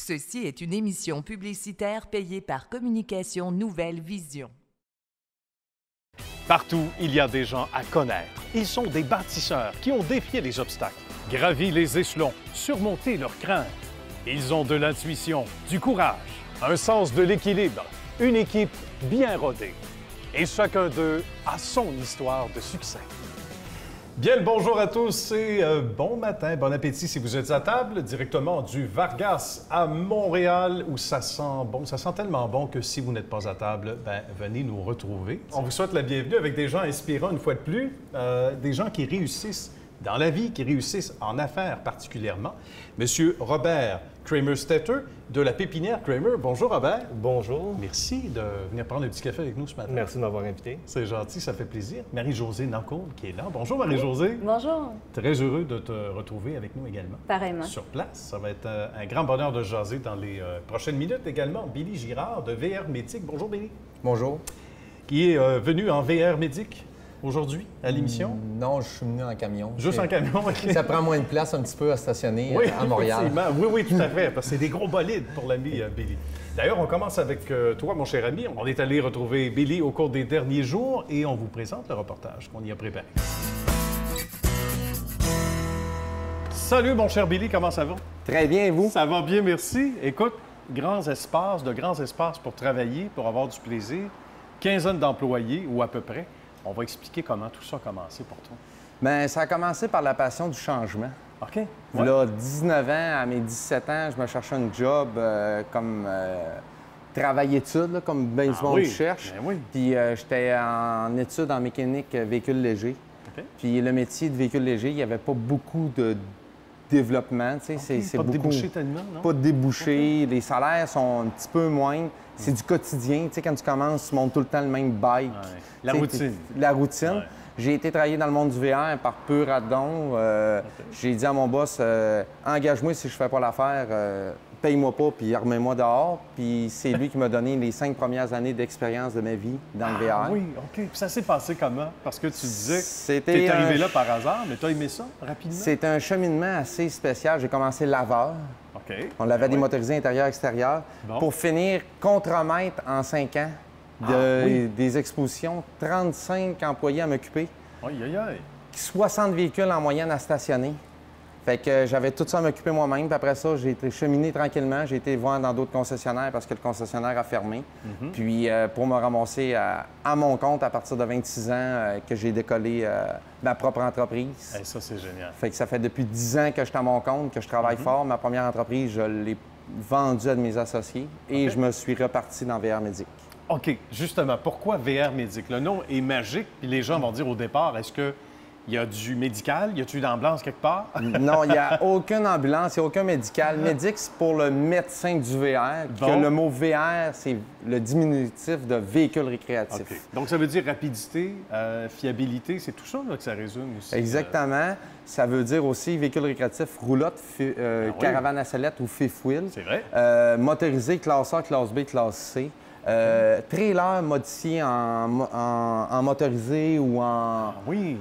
Ceci est une émission publicitaire payée par Communication Nouvelle Vision. Partout, il y a des gens à connaître. Ils sont des bâtisseurs qui ont défié les obstacles, gravi les échelons, surmonté leurs craintes. Ils ont de l'intuition, du courage, un sens de l'équilibre, une équipe bien rodée. Et chacun d'eux a son histoire de succès. Bien le bonjour à tous et bon matin, bon appétit si vous êtes à table, directement du Vargas à Montréal où ça sent bon. Ça sent tellement bon que si vous n'êtes pas à table, ben, venez nous retrouver. On vous souhaite la bienvenue avec des gens inspirants une fois de plus, des gens qui réussissent dans la vie, qui réussissent en affaires particulièrement. Monsieur Robert Kramer-Stetter de la Pépinière Kramer. Bonjour Robert. Bonjour. Merci de venir prendre un petit café avec nous ce matin. Merci de m'avoir invité. C'est gentil, ça fait plaisir. Marie-Josée Nancourt qui est là. Bonjour Marie-Josée. Bonjour. Très heureux de te retrouver avec nous également. Pareillement. Sur place. Ça va être un grand bonheur de jaser dans les prochaines minutes également. Billy Girard de VR Médic. Bonjour Billy. Bonjour. Qui est venu en VR Médic aujourd'hui à l'émission. Non, je suis venu en camion. Juste en camion, OK. Ça prend moins de place un petit peu à stationner Oui, à Montréal. effectivement. Oui, tout à fait, parce que c'est des gros bolides pour l'ami Billy. D'ailleurs, on commence avec toi, mon cher ami. On est allé retrouver Billy au cours des derniers jours et on vous présente le reportage qu'on y a préparé. Salut, mon cher Billy, comment ça va? Très bien, et vous? Ça va bien, merci. Écoute, de grands espaces pour travailler, pour avoir du plaisir. Quinzaine d'employés, ou à peu près. On va expliquer comment tout ça a commencé pour toi. Bien, ça a commencé par la passion du changement. OK. Ouais. Là, 19 ans, à mes 17 ans, je me cherchais un job comme travail-études, comme bien du monde cherche. Ben oui. Puis j'étais en études en mécanique véhicules légers. OK. Puis le métier de véhicule léger, il n'y avait pas beaucoup de développement. Tu sais, c'est Pas de beaucoup... débouchés tellement, non? Pas de débouchés. Les salaires sont un petit peu moindres. C'est du quotidien. Tu sais, quand tu commences, tu montes tout le temps le même bike. Ouais. La Tu sais, routine. La routine. Ouais. J'ai été travailler dans le monde du VR par pur adon. J'ai dit à mon boss, engage-moi si je fais pas l'affaire, paye-moi pas, puis remets-moi dehors. Puis c'est lui qui m'a donné les 5 premières années d'expérience de ma vie dans le VR. Oui, OK. Puis ça s'est passé comment? Parce que tu disais que C'était tu es arrivé un- là par hasard, mais tu as aimé ça rapidement? C'est un cheminement assez spécial. J'ai commencé laveur. OK. On l'avait Ben démotorisé intérieur-extérieur. Bon. Pour finir contremaître en 5 ans des expositions, 35 employés à m'occuper, oui. Aïe, aïe, aïe. 60 véhicules en moyenne à stationner. Fait que j'avais tout ça à m'occuper moi-même. Puis après ça, j'ai été cheminé tranquillement. J'ai été voir dans d'autres concessionnaires parce que le concessionnaire a fermé. Puis pour me ramasser à mon compte à partir de 26 ans que j'ai décollé ma propre entreprise. Hey, ça, c'est génial. Fait que ça fait depuis 10 ans que je suis à mon compte, que je travaille fort. Ma première entreprise, je l'ai vendue à de mes associés et OK. je me suis reparti dans VR Médic. OK. Justement, pourquoi VR Médic? Le nom est magique, puis les gens vont dire au départ, est-ce qu'il y a du médical? Y a-tu une ambulance quelque part? Non, il n'y a aucune ambulance, il n'y a aucun médical. Médic, c'est pour le médecin du VR. Bon. Que le mot VR, c'est le diminutif de véhicule récréatif. OK. Donc, ça veut dire rapidité, fiabilité, c'est tout ça là, que ça résume aussi. Exactement. Ça veut dire aussi véhicule récréatif, roulotte, oui. caravane à sellette ou fifth wheel. C'est vrai. Motorisé, classe A, classe B, classe C. Trailer modifié en motorisé ou en... Ah oui.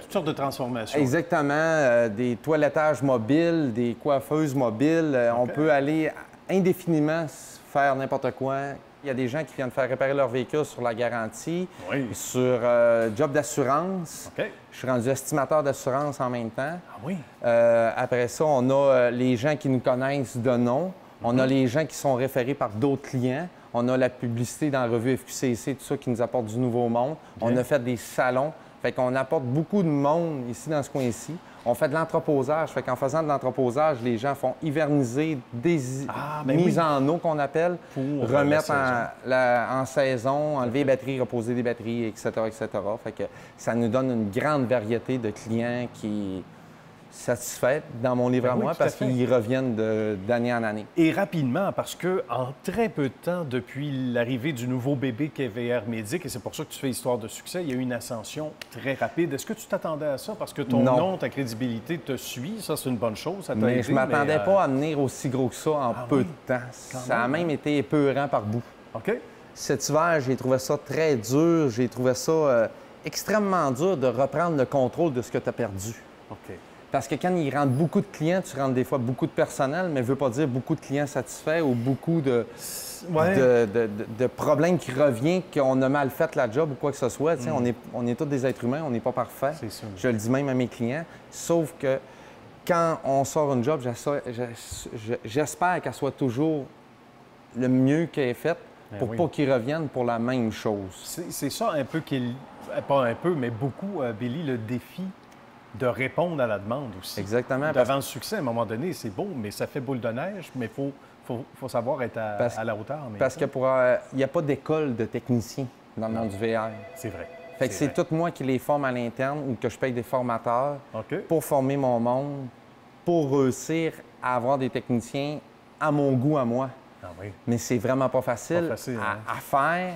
Toutes sortes de transformations. Exactement. Des toilettages mobiles, des coiffeuses mobiles. On peut aller indéfiniment faire n'importe quoi. Il y a des gens qui viennent faire réparer leur véhicule sur la garantie, Oui. sur job d'assurance. OK. Je suis rendu estimateur d'assurance en même temps. Ah oui. Après ça, on a les gens qui nous connaissent de nom. On a les gens qui sont référés par d'autres clients. On a la publicité dans la revue FQCC, tout ça qui nous apporte du nouveau monde. On a fait des salons. Fait qu'on apporte beaucoup de monde ici dans ce coin-ci. On fait de l'entreposage. Fait qu'en faisant de l'entreposage, les gens font hiverniser des mises en eau qu'on appelle, Pour remettre la en saison, enlever les batteries, reposer des batteries, etc., etc. Fait que ça nous donne une grande variété de clients qui satisfaits dans mon livre Ben à oui, moi tout à parce fait. qu'ils reviennent d'année en année. Et rapidement, parce que en très peu de temps, depuis l'arrivée du nouveau bébé qu'est VR Médic, et c'est pour ça que tu fais histoire de succès, il y a eu une ascension très rapide. Est-ce que tu t'attendais à ça? Parce que ton Non. nom, ta crédibilité te suit. Ça, c'est une bonne chose. Ça t'a Mais aidé, je m'attendais mais, pas à venir aussi gros que ça en peu oui? de temps. Ça a même, même été épeurant par bout. OK. Cet hiver, j'ai trouvé ça très dur. J'ai trouvé ça extrêmement dur de reprendre le contrôle de ce que tu as perdu. OK. Parce que quand il rentre beaucoup de clients, tu rentres des fois beaucoup de personnel, mais ne veut pas dire beaucoup de clients satisfaits ou beaucoup de problèmes qui reviennent, qu'on a mal fait la job ou quoi que ce soit. Tu sais, on est tous des êtres humains, on n'est pas parfaits. C'est sûr. Je le dis même à mes clients. Sauf que quand on sort une job, j'espère qu'elle soit toujours le mieux qu'elle est faite pour pas qu'ils reviennent pour la même chose. C'est ça un peu pas un peu, mais beaucoup, Billy, le défi de répondre à la demande aussi. Exactement. Devant le succès, à un moment donné, c'est beau, mais ça fait boule de neige, mais il faut savoir être à la hauteur. Parce que il n'y a pas d'école de technicien dans le monde du VR. C'est vrai. Fait que c'est tout moi qui les forme à l'interne ou que je paye des formateurs pour former mon monde, pour réussir à avoir des techniciens à mon goût, à moi. Ah oui. Mais c'est vraiment pas facile, à faire.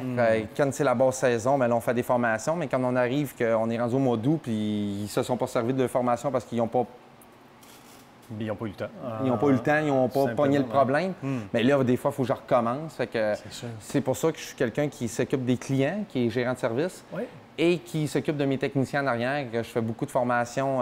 Quand c'est la basse saison, bien, là, on fait des formations, mais quand on arrive, qu'on est rendu au mois d'août, puis ils se sont pas servis de formation parce qu'ils n'ont pas... Ils n'ont pas eu le temps. Ils n'ont pas eu le temps, ils n'ont pas pogné le problème. Mais là, des fois, il faut que je recommence. Fait que c'est pour ça que je suis quelqu'un qui s'occupe des clients, qui est gérant de service, et qui s'occupe de mes techniciens en arrière, que je fais beaucoup de formations.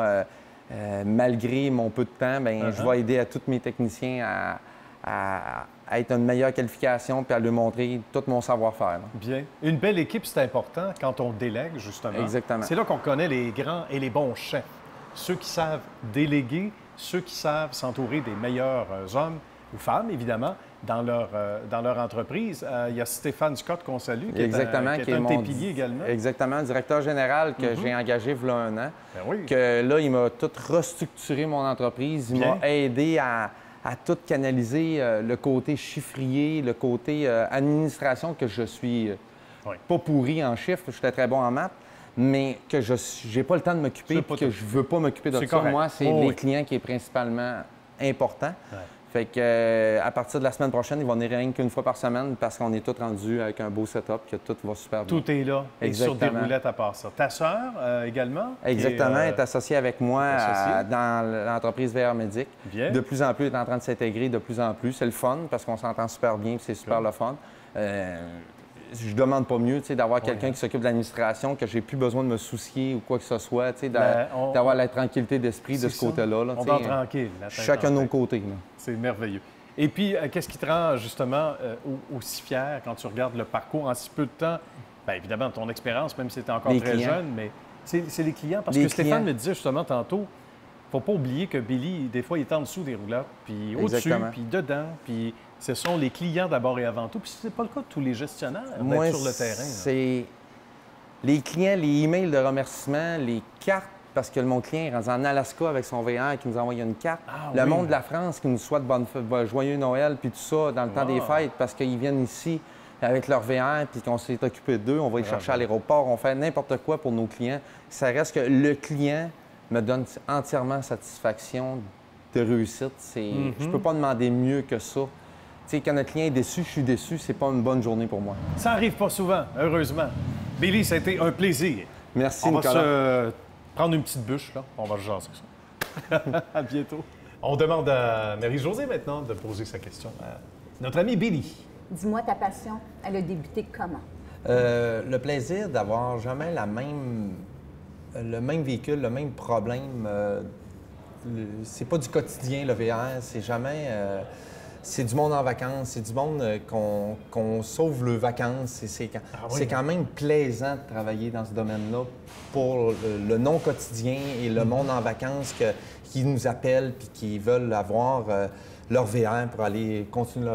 Malgré mon peu de temps, bien, je vais aider à tous mes techniciens à être une meilleure qualification puis à leur montrer tout mon savoir-faire. Bien. Une belle équipe, c'est important quand on délègue, justement. Exactement. C'est là qu'on connaît les grands et les bons chefs. Ceux qui savent déléguer, ceux qui savent s'entourer des meilleurs hommes ou femmes, évidemment, dans leur entreprise. Il y a Stéphane Scott qu'on salue, qui est un de tes piliers également. Exactement, directeur général que j'ai engagé il y a un an. Ben oui. Que là, il m'a tout restructuré mon entreprise. Il m'a aidé à tout canaliser le côté chiffrier, le côté administration, que je suis pas pourri en chiffres, j'étais très bon en maths, mais que je n'ai pas le temps de m'occuper et que je veux pas m'occuper de ça. Correct. Moi, c'est les clients qui est principalement important. Fait que à partir de la semaine prochaine, ils vont venir rien qu'une fois par semaine parce qu'on est tous rendus avec un beau setup, que tout va super bien. Tout est là. Et sur des roulettes à part ça. Ta sœur également? Exactement, elle est associée avec moi dans l'entreprise VR Médic. De plus en plus, elle est en train de s'intégrer de plus en plus. C'est le fun parce qu'on s'entend super bien et c'est super le fun. Je demande pas mieux d'avoir quelqu'un qui s'occupe de l'administration, que j'ai plus besoin de me soucier ou quoi que ce soit, d'avoir la tranquillité d'esprit de ce côté-là. On va tranquille. Chacun de nos côtés. C'est merveilleux. Et puis, qu'est-ce qui te rend justement aussi fier quand tu regardes le parcours en si peu de temps? Bien évidemment, ton expérience, même si tu es encore très jeune, mais c'est les clients. Parce que Stéphane me disait justement tantôt, faut pas oublier que Billy, des fois, il est en dessous des roulettes, puis au-dessus, puis dedans, puis ce sont les clients d'abord et avant tout. Puis c'est pas le cas de tous les gestionnaires d'être sur le terrain. C'est les clients, les emails de remerciement, les cartes, parce que mon client est rendu en Alaska avec son VR qui nous a envoyé une carte. Le monde de la France qui nous souhaite joyeux Noël, puis tout ça, dans le temps des fêtes, parce qu'ils viennent ici avec leur VR, puis qu'on s'est occupé d'eux, on va les chercher à l'aéroport, on fait n'importe quoi pour nos clients. Ça reste que le client me donne entièrement satisfaction de réussite. Je peux pas demander mieux que ça. Tu sais, quand notre client est déçu, je suis déçu, c'est pas une bonne journée pour moi. Ça arrive pas souvent, heureusement. Billy, ça a été un plaisir. Merci, Nicolas. On va se prendre une petite bûche, là. On va jaser ça. À bientôt. On demande à Marie-Josée maintenant de poser sa question à notre ami Billy. Dis-moi, ta passion, elle a débuté comment? Le plaisir d'avoir jamais le même véhicule, le même problème. C'est pas du quotidien, le VR. C'est jamais... c'est du monde en vacances. C'est du monde qu'on sauve le vacances. C'est quand même plaisant de travailler dans ce domaine-là pour le non-quotidien et le monde en vacances qui nous appellent puis qui veulent avoir leur VR pour aller continuer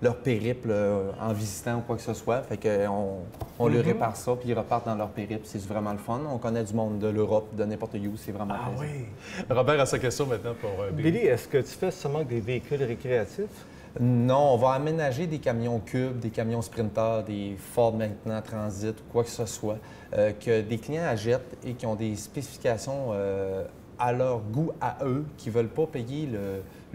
leur périple en visitant ou quoi que ce soit. Fait qu'on leur répare ça, puis ils repartent dans leur périple. C'est vraiment le fun. On connaît du monde de l'Europe, de n'importe où. C'est vraiment plaisant. Oui. Robert a sa question maintenant pour Billy. Billy, est-ce que tu fais seulement des véhicules récréatifs? Non, on va aménager des camions Cube, des camions Sprinter, des Ford maintenant Transit ou quoi que ce soit, que des clients achètent et qui ont des spécifications à leur goût à eux, qui ne veulent pas payer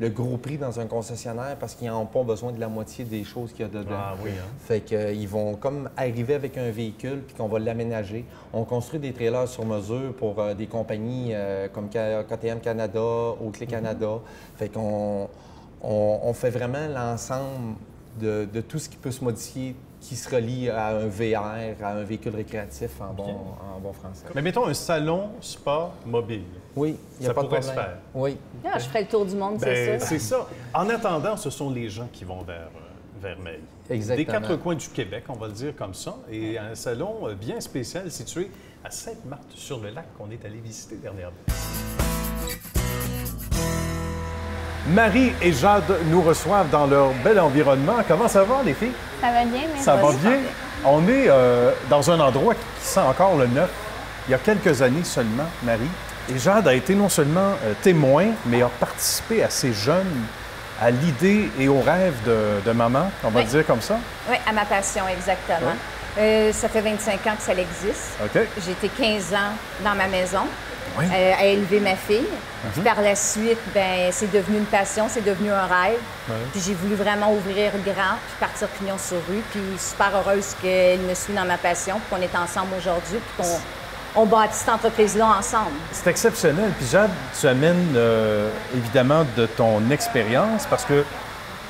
le gros prix dans un concessionnaire parce qu'ils n'ont pas besoin de la moitié des choses qu'il y a dedans. Ah oui, hein? Fait qu'ils vont comme arriver avec un véhicule puis qu'on va l'aménager. On construit des trailers sur mesure pour des compagnies comme KTM Canada, Oakley Canada. Fait qu'on fait vraiment l'ensemble de tout ce qui peut se modifier, qui se relie à un VR, à un véhicule récréatif en bon français. Mais mettons un salon spa mobile. Oui, il n'y a Ça pas de pourrait problème. se faire. Oui. Ah, je ferais le tour du monde, Ben, c'est c'est ça. ça. En attendant, ce sont les gens qui vont vers Meille. Exactement. Des quatre coins du Québec, on va le dire comme ça, et un salon bien spécial situé à Sainte-Marthe-sur-le-Lac qu'on est allé visiter dernièrement. Marie et Jade nous reçoivent dans leur bel environnement. Comment ça va, les filles? Ça va bien, mais Ça va bien. On est dans un endroit qui sent encore le neuf. Il y a quelques années seulement, Marie. Et Jade a été non seulement témoin, mais a participé assez jeune à l'idée et au rêve de maman, on va Oui. le dire comme ça. Oui, à ma passion, exactement. Ça fait 25 ans que ça existe. OK. J'ai été 15 ans dans ma maison Oui. à élever ma fille. Puis par la suite, ben, c'est devenu une passion, c'est devenu un rêve. Puis j'ai voulu vraiment ouvrir grand, puis partir pignon sur rue. Puis super heureuse qu'elle me suit dans ma passion, puis qu'on est ensemble aujourd'hui, puis qu'on bâtit cette entreprise-là ensemble. C'est exceptionnel. Puis Jade, tu amènes évidemment de ton expérience parce que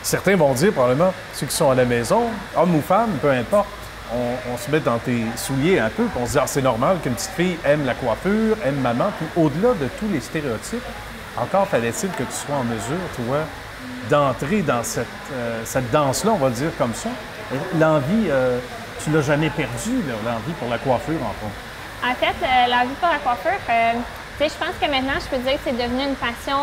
certains vont dire probablement, ceux qui sont à la maison, hommes ou femmes, peu importe, on se met dans tes souliers un peu, puis on se dit, ah, c'est normal qu'une petite fille aime la coiffure, aime maman. Puis au-delà de tous les stéréotypes, encore fallait-il que tu sois en mesure, toi, d'entrer dans cette danse-là, on va le dire comme ça. Et l'envie, tu l'as jamais perdue, là, l'envie pour la coiffure, entre autres. En fait, la vie pour la coiffure, tu sais, je pense que maintenant, je peux dire que c'est devenu une passion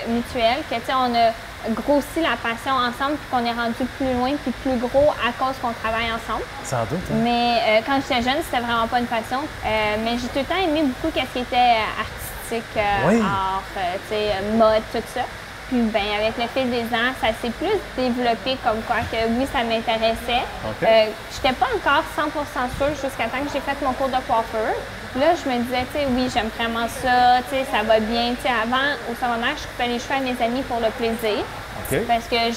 mutuelle, que, tu sais, on a grossi la passion ensemble, puis qu'on est rendu plus loin, puis plus gros à cause qu'on travaille ensemble. Sans doute, hein? Mais quand j'étais jeune, c'était vraiment pas une passion. Mais j'ai tout le temps aimé beaucoup ce qui était artistique, Oui. art, tu sais, mode, tout ça. Puis ben avec le fil des ans, ça s'est plus développé comme quoi que oui, ça m'intéressait. OK. J'étais pas encore 100% sûre jusqu'à temps que j'ai fait mon cours de coiffeur. Là, je me disais, tu sais, oui, j'aime vraiment ça, tu sais, ça va bien. Tu sais, avant, au secondaire, je coupais les cheveux à mes amis pour le plaisir. OK. Parce que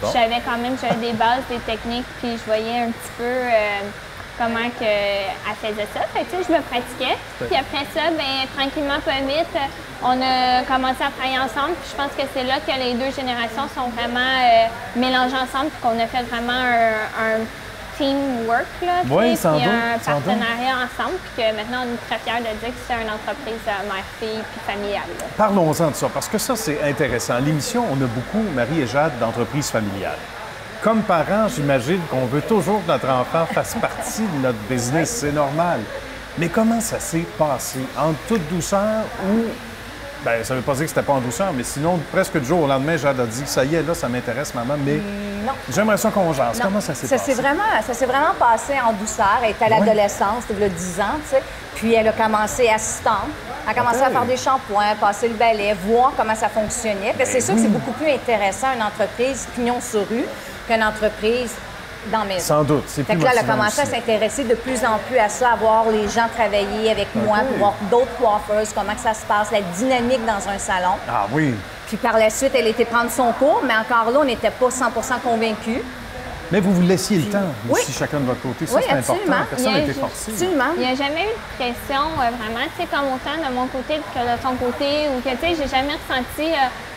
bon. j'avais quand même des bases, des techniques, puis je voyais un petit peu comment que elle faisait ça. Fait que, tu sais, je me pratiquais. Puis après ça, ben tranquillement, pas vite, on a commencé à travailler ensemble. Puis je pense que c'est là que les deux générations sont vraiment mélangées ensemble, puis qu'on a fait vraiment un teamwork, là, Oui, puis sans doute, un sans doute. partenariat ensemble, puis que maintenant, on est très fiers de dire que c'est une entreprise mère-fille puis familiale. là. Parlons-en de ça, parce que ça, c'est intéressant. L'émission, on a beaucoup, Marie et Jade, d'entreprises familiales. Comme parents, j'imagine qu'on veut toujours que notre enfant fasse partie de notre business, c'est normal. Mais comment ça s'est passé? En toute douceur ou... Bien, ça ne veut pas dire que c'était pas en douceur, mais sinon, presque du jour au lendemain, Jade a dit, ça y est, là, ça m'intéresse, maman, mais Non. j'aimerais ça qu'on jase. Non. Comment ça s'est passé? Ça s'est vraiment passé en douceur. Elle était à l'adolescence, il y a 10 ans, tu sais. Puis elle a commencé assistante. Elle a commencé OK. à faire des shampoings, passer le balai, voir comment ça fonctionnait. Puis c'est sûr que c'est beaucoup plus intéressant une entreprise pignon sur rue qu'une entreprise dans la maison. Sans doute, c'est Fait plus que là, elle a motivant commencé à aussi. s'intéresser de plus en plus à ça, à voir les gens travailler avec moi, pour voir d'autres coiffeuses, comment que ça se passe, la dynamique dans un salon. Ah oui. Puis par la suite, elle était prendre son cours, mais encore là, on n'était pas 100% convaincus. Mais vous vous laissiez le temps, Oui. aussi, chacun de votre côté. Ça, Oui, c'est important. absolument. Personne n'a Il y a été forcé. Absolument. Il n'y a jamais eu de pression, vraiment, tu sais, comme autant de mon côté que de ton côté, ou que, tu sais, j'ai jamais ressenti,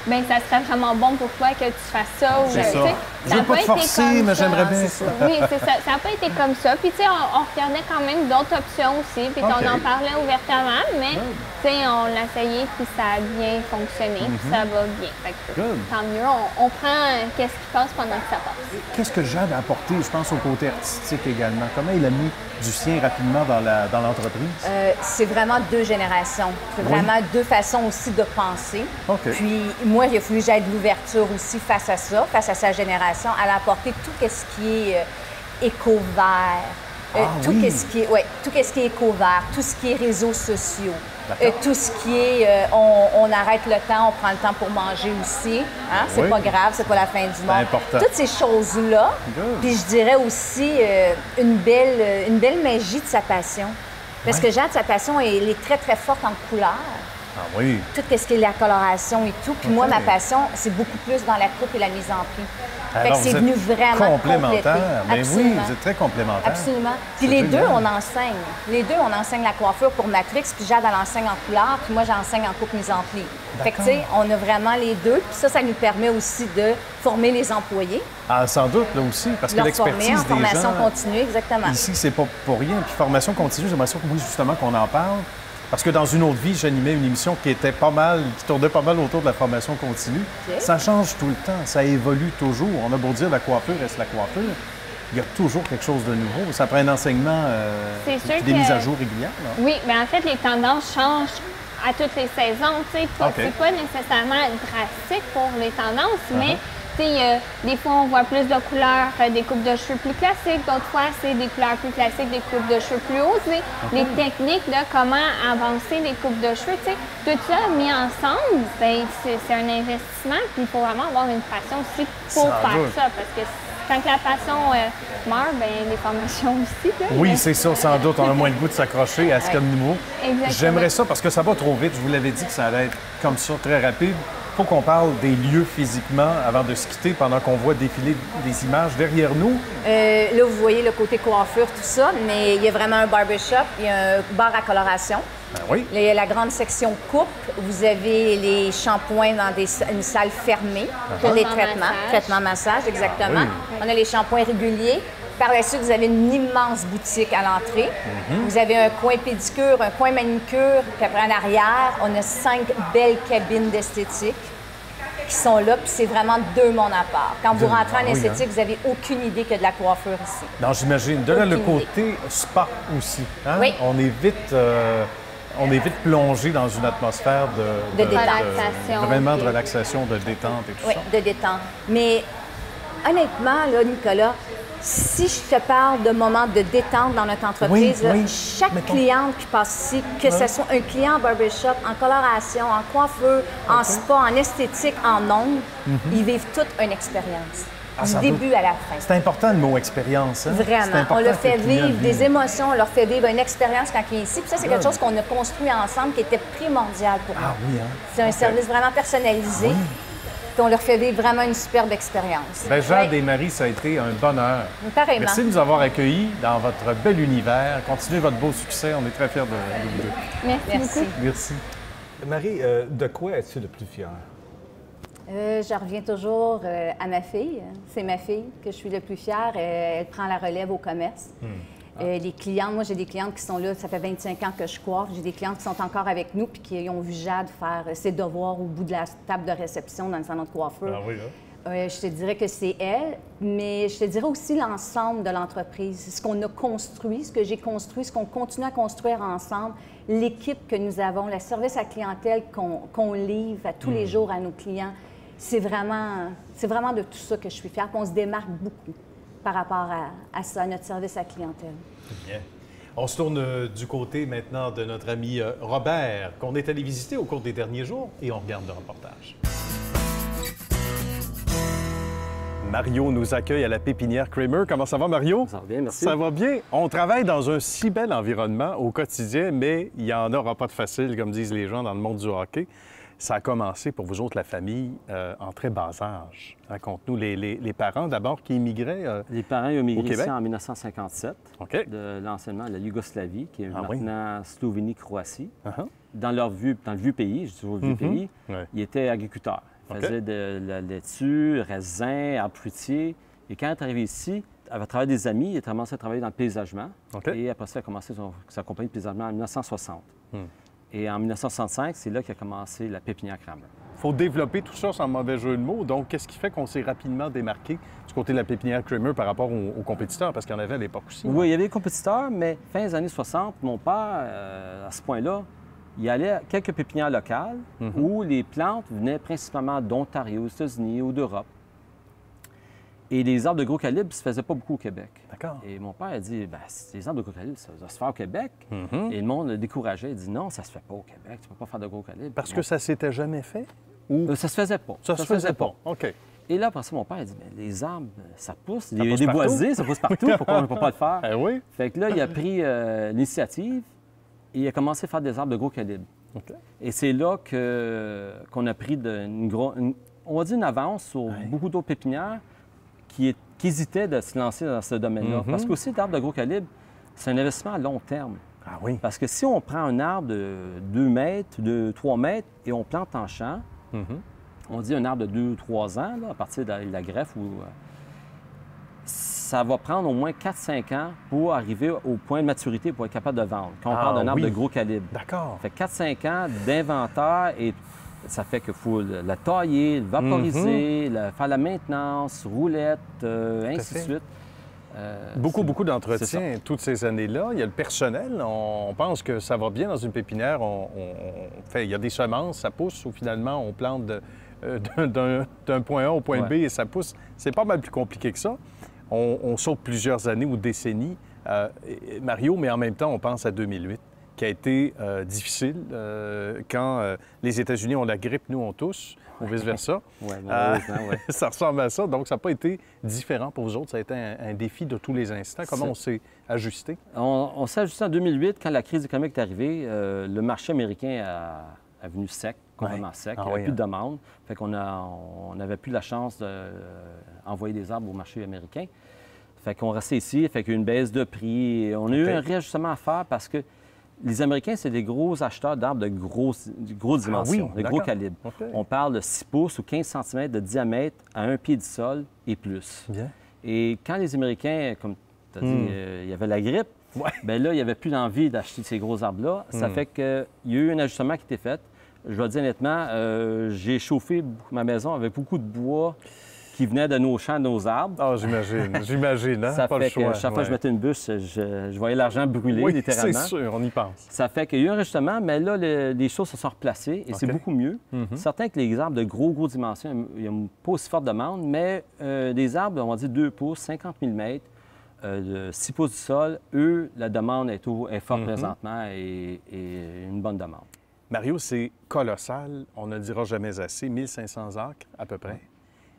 ben ça serait vraiment bon pour toi que tu fasses ça. Ou, C'est ça. tu sais, Je veux a pas te été forcer, comme mais ça. j'aimerais bien c'est ça. Oui, c'est ça. Ça n'a pas été comme ça. Puis, tu sais, on regardait quand même d'autres options aussi. Puis, OK. on en parlait ouvertement, mais, tu sais, on l'a essayé, puis ça a bien fonctionné, puis ça va bien. Fait que, Good. tant mieux. On prend qu'est-ce qui passe pendant que ça passe. Qu'est-ce que Jade a apporté, je pense, au côté artistique également? Comment il a mis du sien rapidement dans l'entreprise? C'est vraiment deux générations. C'est vraiment deux façons aussi de penser. OK. Puis moi, il a fallu que j'aie de l'ouverture aussi face à ça, face à sa génération. Elle a apporté tout ce qui est éco-vert. Tout oui. ce qui est, tout ce qui est éco-vert, tout ce qui est réseaux sociaux, D'accord. tout ce qui est on arrête le temps, on prend le temps pour manger aussi. Hein? C'est Oui. pas grave, c'est pas la fin du monde. important. Toutes ces choses-là. Good. Puis je dirais aussi une belle magie de sa passion. Parce que Jade, sa passion, elle est très, très forte en couleurs. Ah oui. Tout ce qui est la coloration et tout. Puis moi, ma passion, c'est beaucoup plus dans la coupe et la mise en pli. Fait que c'est venu vraiment complémentaire. Mais oui, vous êtes très complémentaires. Absolument. Puis les deux, on enseigne. Les deux, on enseigne la coiffure pour Matrix, puis Jade, elle enseigne en couleur, puis moi, j'enseigne en coupe mise en pli. Fait que, tu sais, on a vraiment les deux. Puis ça nous permet aussi de former les employés. Ah, sans doute, là aussi, parce que l'expertise des gens... formation continue, exactement. Ici, c'est pas pour rien. Puis formation continue, j'aimerais ça, oui, justement, qu'on en parle. Parce que dans une autre vie, j'animais une émission qui tournait pas mal autour de la formation continue. Okay. Ça change tout le temps, ça évolue toujours. On a beau dire la coiffure reste la coiffure, il y a toujours quelque chose de nouveau. Ça prend un enseignement des mises à jour régulières. Là. Oui, mais en fait, les tendances changent à toutes les saisons. C'est pas nécessairement drastique pour les tendances, mais des fois, on voit plus de couleurs, des coupes de cheveux plus classiques. D'autres fois, c'est des couleurs plus classiques, des coupes de cheveux plus hautes. Les techniques de comment avancer les coupes de cheveux, tout ça mis ensemble, c'est un investissement. Puis il faut vraiment avoir une passion aussi pour faire ça. Parce que quand la passion meurt, les formations aussi. Là, oui, c'est ça, sans doute. On a moins le goût de s'accrocher à ce qu'il y a de nouveau. J'aimerais ça parce que ça va trop vite. Je vous l'avais dit que ça allait être comme ça, très rapide. Il faut qu'on parle des lieux physiquement avant de se quitter pendant qu'on voit défiler des images derrière nous. Là, vous voyez le côté coiffure, tout ça, mais il y a vraiment un barbershop, il y a un bar à coloration. Ben oui. Il y a la grande section coupe. Vous avez les shampoings dans une salle fermée pour les traitements massage, exactement. On a les shampoings réguliers. Par la suite, vous avez une immense boutique à l'entrée. Vous avez un coin pédicure, un coin manicure, puis après en arrière, on a 5 belles cabines d'esthétique qui sont là, puis c'est vraiment 2 mondes à part. Quand vous rentrez en esthétique, vous n'avez aucune idée qu'il y a de la coiffure ici. Non, j'imagine. De là, le côté spa aussi. Hein? Oui. On est vite plongé dans une atmosphère de relaxation. Vraiment de relaxation, de détente et tout ça. Oui, de détente. Mais honnêtement, là, Nicolas, si je te parle de moments de détente dans notre entreprise, chaque cliente qui passe ici, que ce soit un client en barbershop, en coloration, en coiffure, en spa, en esthétique, en ongles, ils vivent toute une expérience. Du début à la fin. C'est important le mot expérience. Hein? Vraiment. On leur fait vivre des émotions, on leur fait vivre une expérience quand ils sont ici. Puis ça, c'est quelque chose qu'on a construit ensemble qui était primordial pour nous. Ah oui, hein? C'est un service vraiment personnalisé. Puis on leur fait vivre vraiment une superbe expérience. Bien, Jade et Marie, ça a été un bonheur. Pareillement. Merci de nous avoir accueillis dans votre bel univers. Continuez votre beau succès. On est très fiers de vous deux. Merci beaucoup. Merci. Marie, de quoi es-tu le plus fière? Je reviens toujours à ma fille. C'est ma fille que je suis le plus fière. Elle prend la relève au commerce. Les clientes, moi j'ai des clientes qui sont là, ça fait 25 ans que je coiffe. J'ai des clientes qui sont encore avec nous puis qui ont vu Jade faire ses devoirs au bout de la table de réception dans le salon de coiffure. Ah oui, là. Je te dirais que c'est elle, mais je te dirais aussi l'ensemble de l'entreprise. Ce qu'on a construit, ce que j'ai construit, ce qu'on continue à construire ensemble, l'équipe que nous avons, le service à clientèle qu'on livre à tous les jours à nos clients. C'est vraiment de tout ça que je suis fière. On se démarque beaucoup par rapport à ça, à notre service à clientèle. Bien. On se tourne du côté maintenant de notre ami Robert, qu'on est allé visiter au cours des derniers jours, et on regarde le reportage. Mario nous accueille à la pépinière Kramer. Comment ça va, Mario? Ça va bien, merci. Ça va bien. On travaille dans un si bel environnement au quotidien, mais il n'y en aura pas de facile, comme disent les gens dans le monde du hockey. Ça a commencé pour vous autres, la famille, en très bas âge. Raconte-nous les parents d'abord qui immigraient les parents ont immigré ici en 1957 de l'anciennement la Yougoslavie, qui est maintenant Slovénie-Croatie. Dans le vieux pays, je dis au vieux pays, ils étaient agriculteurs. Ils faisaient de la laitue, raisin, arbres fruitiers. Et quand il est arrivé ici, à travers des amis, il a commencé à travailler dans le paysagement. Et après ça, il a commencé sa compagnie de paysagement en 1960. Et en 1965, c'est là qu'a commencé la pépinière Kramer. Il faut développer tout ça sans mauvais jeu de mots. Donc, qu'est-ce qui fait qu'on s'est rapidement démarqué du côté de la pépinière Kramer par rapport aux compétiteurs? Parce qu'il y en avait à l'époque aussi. Oui, il y avait des compétiteurs, mais fin des années 60, mon père, à ce point-là, il allait à quelques pépinières locales où les plantes venaient principalement d'Ontario, aux États-Unis ou d'Europe. Et les arbres de gros calibre ne se faisaient pas beaucoup au Québec. D'accord. Et mon père a dit, bien, les arbres de gros calibre, ça va se faire au Québec. Et le monde le décourageait. Il dit, non, ça se fait pas au Québec, tu ne peux pas faire de gros calibre. Parce que ça s'était jamais fait? Ou... Ça se faisait pas. Ça se faisait pas. OK. Et là, après ça, mon père a dit, bien, les arbres, ça pousse. Il y a des boisés, ça pousse partout. Pourquoi on ne peut pas le faire? Oui. Fait que là, il a pris l'initiative et il a commencé à faire des arbres de gros calibre. Okay. Et c'est là qu'on a pris on va dire une avance sur beaucoup d'autres pépinières qui hésitaient de se lancer dans ce domaine-là. Parce qu'aussi, l'arbre de gros calibre, c'est un investissement à long terme. Ah oui. Parce que si on prend un arbre de 2 mètres, de 3 mètres et on plante en champ, on dit un arbre de 2-3 ans, là, à partir de la greffe, ça va prendre au moins 4-5 ans pour arriver au point de maturité pour être capable de vendre. Quand on parle d'un arbre de gros calibre. D'accord. Ça fait 4-5 ans d'inventaire et ça fait qu'il faut la tailler, le vaporiser, faire la maintenance, roulette, ainsi de suite. Beaucoup d'entretien toutes ces années-là. Il y a le personnel. On pense que ça va bien dans une pépinière. Il y a des semences, ça pousse ou finalement on plante d'un point A au point B et ça pousse. C'est pas mal plus compliqué que ça. On saute plusieurs années ou décennies. Mario, mais en même temps, on pense à 2008, qui a été difficile quand les États-Unis ont la grippe, nous on tousse, ou vice-versa. Ça ressemble à ça. Donc, ça n'a pas été différent pour vous autres. Ça a été un défi de tous les instants. Comment on s'est ajusté? On s'est ajusté en 2008, quand la crise économique est arrivée. Le marché américain a venu sec, complètement sec. Il n'y avait plus de demande. Fait qu'on n'avait plus la chance d'envoyer des arbres au marché américain. Fait qu'on restait ici. Fait qu'il y a eu une baisse de prix. On a eu un réajustement à faire parce que les Américains, c'est des gros acheteurs d'arbres de grosses dimensions, de gros calibre. On parle de 6 pouces ou 15 cm de diamètre à 1 pied du sol et plus. Bien. Et quand les Américains, comme tu as dit, il y avait la grippe, bien là, il n'y avait plus l'envie d'acheter ces gros arbres-là. Ça fait qu'il y a eu un ajustement qui a été fait. Je dois dire honnêtement, j'ai chauffé ma maison avec beaucoup de bois qui venait de nos champs, de nos arbres. Ah, j'imagine, hein? Ça pas fait le choix. que chaque fois que je mettais une bûche, je voyais l'argent brûler, littéralement. C'est sûr, on y pense. Ça fait qu'il y a eu un ajustement, mais là, les choses se sont replacées et c'est beaucoup mieux. Certains que les arbres de grosses dimensions, il n'y a pas aussi forte demande, mais des arbres, on va dire 2 pouces, 50 mm, de 6 pouces du sol, eux, la demande est forte présentement et une bonne demande. Mario, c'est colossal. On ne le dira jamais assez. 1500 acres, à peu près.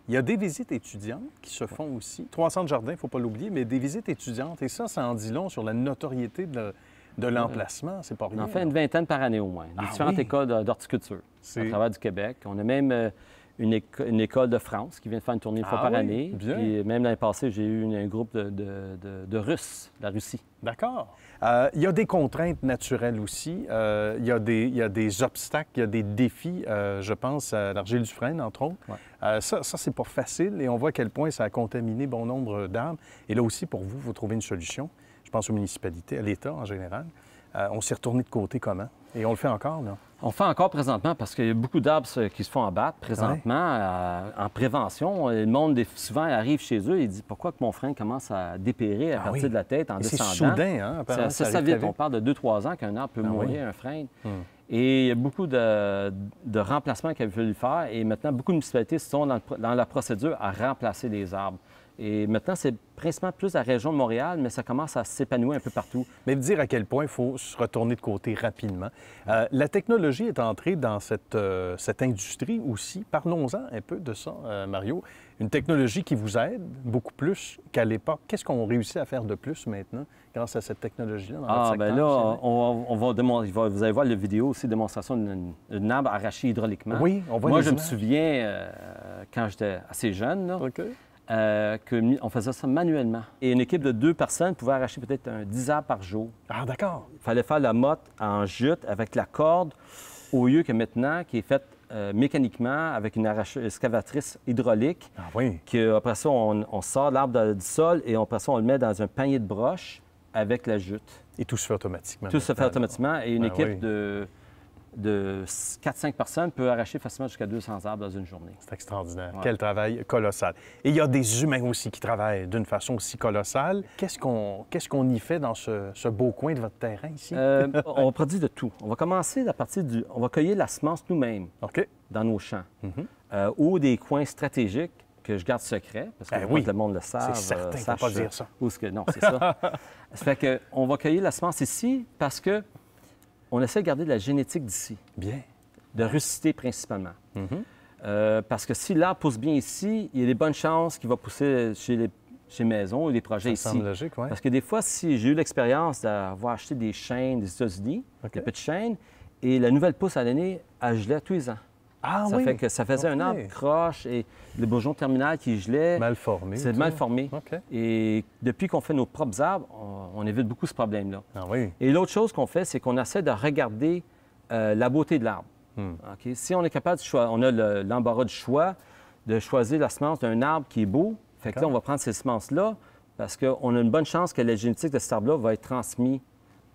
Il y a des visites étudiantes qui se font aussi. 300 jardins, il ne faut pas l'oublier, mais des visites étudiantes. Et ça en dit long sur la notoriété de l'emplacement. C'est pas rien. On en fait une vingtaine par année au moins. Différentes écoles d'horticulture à travers du Québec. On a même une école de France qui vient de faire une tournée une fois par année. Bien. Puis même l'année passée, j'ai eu un groupe de Russes, de la Russie. D'accord. Il y a des contraintes naturelles aussi. Il y a des obstacles, il y a des défis. Je pense à l'Argile du Frêne, entre autres. Ça c'est pas facile et on voit à quel point ça a contaminé bon nombre d'arbres. Et là aussi, pour vous, vous trouvez une solution. Je pense aux municipalités, à l'État en général. On s'est retourné de côté comment? Et on le fait encore, là? On le fait encore présentement parce qu'il y a beaucoup d'arbres qui se font abattre présentement en prévention. Le monde, souvent, arrive chez eux et dit « Pourquoi que mon frein commence à dépérir à partir de la tête en descendant? » C'est soudain, hein? C'est ça vite. On parle de 2-3 ans qu'un arbre peut mourir, un frein. Et il y a beaucoup de remplacements qu'il a fallu faire. Et maintenant, beaucoup de municipalités sont dans la procédure à remplacer les arbres. Et maintenant, c'est principalement plus la région de Montréal, mais ça commence à s'épanouir un peu partout. Mais dire à quel point il faut se retourner de côté rapidement. La technologie est entrée dans cette industrie aussi. Parlons-en un peu de ça, Mario. Une technologie qui vous aide beaucoup plus qu'à l'époque. Qu'est-ce qu'on réussit à faire de plus maintenant grâce à cette technologie-là dans votre secteur? Bien là, vous allez voir la vidéo aussi, démonstration d'une arbre arrachée hydrauliquement. Oui, on voit Moi, les je me images. souviens, quand j'étais assez jeune, là, qu'on faisait ça manuellement. Et une équipe de 2 personnes pouvait arracher peut-être 10 arbres par jour. Ah, d'accord. Il fallait faire la motte en jute avec la corde, au lieu que maintenant, qui est faite mécaniquement avec une excavatrice hydraulique. Ah oui. Après ça, on sort l'arbre du sol et après ça, on le met dans un panier de broches avec la jute. Et tout se fait automatiquement. Tout se fait automatiquement. Et une équipe de 4-5 personnes peut arracher facilement jusqu'à 200 arbres dans une journée. C'est extraordinaire. Quel travail colossal. Et il y a des humains aussi qui travaillent d'une façon aussi colossale. Qu'est-ce qu'on y fait dans ce beau coin de votre terrain ici? On produit de tout. On va commencer à partir on va cueillir la semence nous-mêmes dans nos champs ou des coins stratégiques que je garde secret, parce que le monde le savent. C'est certain, il ne faut pas dire ça. Non, c'est ça. Ça fait qu'on va cueillir la semence ici parce que on essaie de garder de la génétique d'ici. Bien. De rusticité principalement. Parce que si l'arbre pousse bien ici, il y a des bonnes chances qu'il va pousser chez Maison ou des projets ici. Ça semble logique, oui. Parce que des fois, si j'ai eu l'expérience d'avoir acheté des chênes des États-Unis, des petites chênes, Et la nouvelle pousse à l'année, elle gelait tous les ans. Ah Ça oui? fait que ça faisait un arbre croche et le bourgeon terminal qui gelait. Mal formé. C'est mal formé. OK. Et depuis qu'on fait nos propres arbres, on évite beaucoup ce problème-là. Ah oui. Et l'autre chose qu'on fait, c'est qu'on essaie de regarder la beauté de l'arbre. OK? Si on est capable de choisir, on a l'embarras du choix, de choisir la semence d'un arbre qui est beau, fait que là, on va prendre ces semences-là parce qu'on a une bonne chance que la génétique de cet arbre-là va être transmise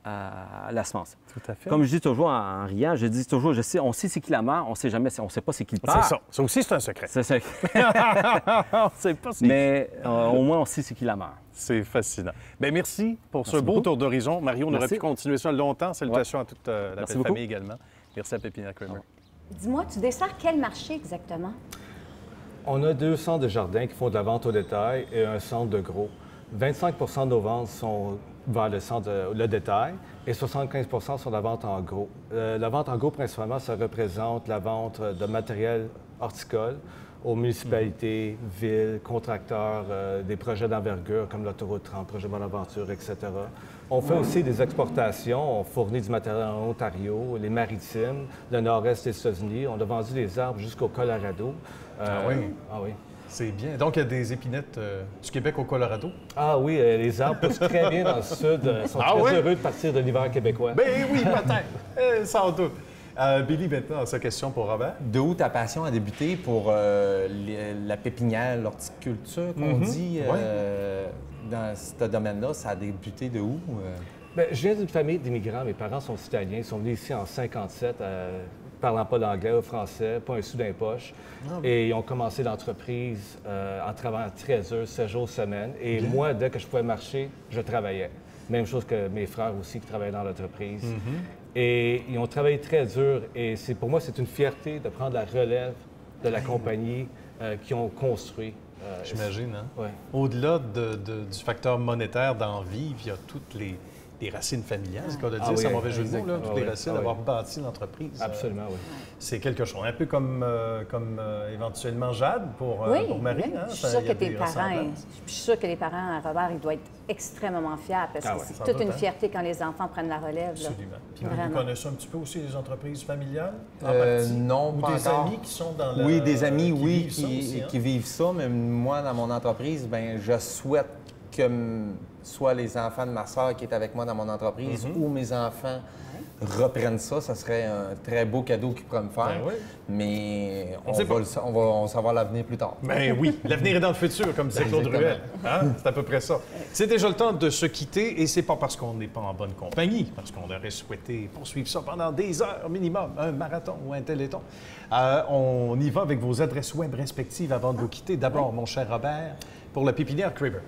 à la semence. Tout à fait. Comme je dis toujours en riant, je dis toujours, on sait c'est qui la mère, on sait jamais, on sait pas c'est qui le père. C'est ça. Ça aussi, c'est un secret. C'est ça. On sait pas si... Mais au moins, on sait c'est qui la mère. C'est fascinant. Bien, merci pour ce beau tour d'horizon. Mario, on aurait pu continuer ça longtemps. Salutations à toute la belle famille également. Merci à Pépinière Kramer. Dis-moi, tu desserres quel marché exactement? On a 2 centres de jardin qui font de la vente au détail et un centre de gros. 25 de nos ventes sont vers le détail et 75 sont de la vente en gros. La vente en gros, principalement, ça représente la vente de matériel horticole aux municipalités, villes, contracteurs, des projets d'envergure comme l'autoroute 30, projet Bonaventure, etc. On fait aussi des exportations. On fournit du matériel en Ontario, les Maritimes, le nord-est des États-Unis. On a vendu des arbres jusqu'au Colorado. Ah oui? Ah oui. C'est bien. Donc, il y a des épinettes du Québec au Colorado? Ah oui, les arbres poussent très bien dans le sud. Ils sont très heureux de partir de l'hiver québécois. Ben oui, peut-être. Sans doute. Billy, maintenant, sa question pour Robert. De où ta passion a débuté pour la pépinière, l'horticulture qu'on dit dans ce domaine-là? Ça a débuté de où? Bien, je viens d'une famille d'immigrants. Mes parents sont italiens. Ils sont venus ici en 57, parlant pas l'anglais ou français, pas un sou dans les poches. Et ils ont commencé l'entreprise en travaillant 13 heures, 7 jours semaine. Et moi, dès que je pouvais marcher, je travaillais. Même chose que mes frères aussi qui travaillaient dans l'entreprise. Et ils ont travaillé très dur. Et pour moi, c'est une fierté de prendre la relève de la compagnie qu'ils ont construit. J'imagine, hein? Ouais. Au-delà du facteur monétaire dans vivre, il y a toutes les racines familiales, c'est le cas de dire, c'est un mauvais jeu de mots, là, toutes les racines d'avoir bâti l'entreprise. Absolument, oui. C'est quelque chose. Un peu comme éventuellement Jade pour Marie. Hein? Je suis sûre que les parents, Robert, ils doivent être extrêmement fiers parce que c'est toute une fierté quand les enfants prennent la relève. Là. Absolument. Puis vous connaissez un petit peu aussi les entreprises familiales? Non, ou pas des encore. amis qui sont dans la... Oui, des amis, qui vivent ça. Mais moi, dans mon entreprise, ben je souhaite que soit les enfants de ma soeur qui est avec moi dans mon entreprise ou mes enfants reprennent ça. Ça serait un très beau cadeau qu'ils pourraient me faire. Ben oui. Mais on va savoir l'avenir plus tard. Ben oui, l'avenir est dans le futur, comme disait Claude Ruel. Hein? C'est à peu près ça. C'est déjà le temps de se quitter et c'est pas parce qu'on n'est pas en bonne compagnie, parce qu'on aurait souhaité poursuivre ça pendant des heures minimum, un marathon ou un téléthon. On y va avec vos adresses web respectives avant de vous quitter. D'abord, mon cher Robert, pour la pépinière Kramer.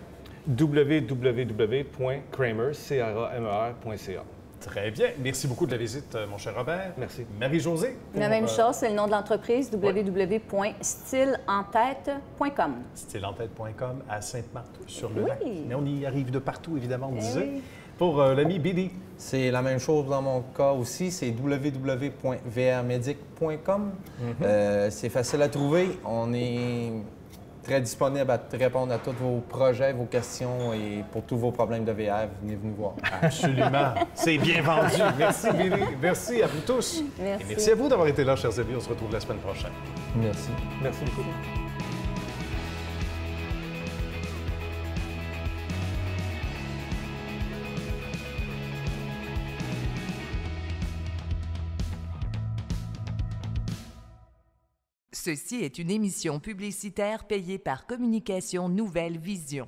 www.kramer.ca. Très bien. Merci beaucoup de la visite, mon cher Robert. Merci. Marie-Josée. La même chose, c'est le nom de l'entreprise, www.styleentête.com. Styleentête.com à Sainte-Marthe, sur le lac. Oui. Mais on y arrive de partout, évidemment, on disait. Oui. Pour l'ami Billy. C'est la même chose dans mon cas aussi, c'est www.vrmedic.com. C'est facile à trouver. On est très disponible à répondre à tous vos projets, vos questions et pour tous vos problèmes de VR, venez nous voir. Absolument. C'est bien vendu. Merci, Billy. Merci à vous tous. Merci. Et merci à vous d'avoir été là, chers amis. On se retrouve la semaine prochaine. Merci. Merci beaucoup. Ceci est une émission publicitaire payée par Communication Nouvelle Vision.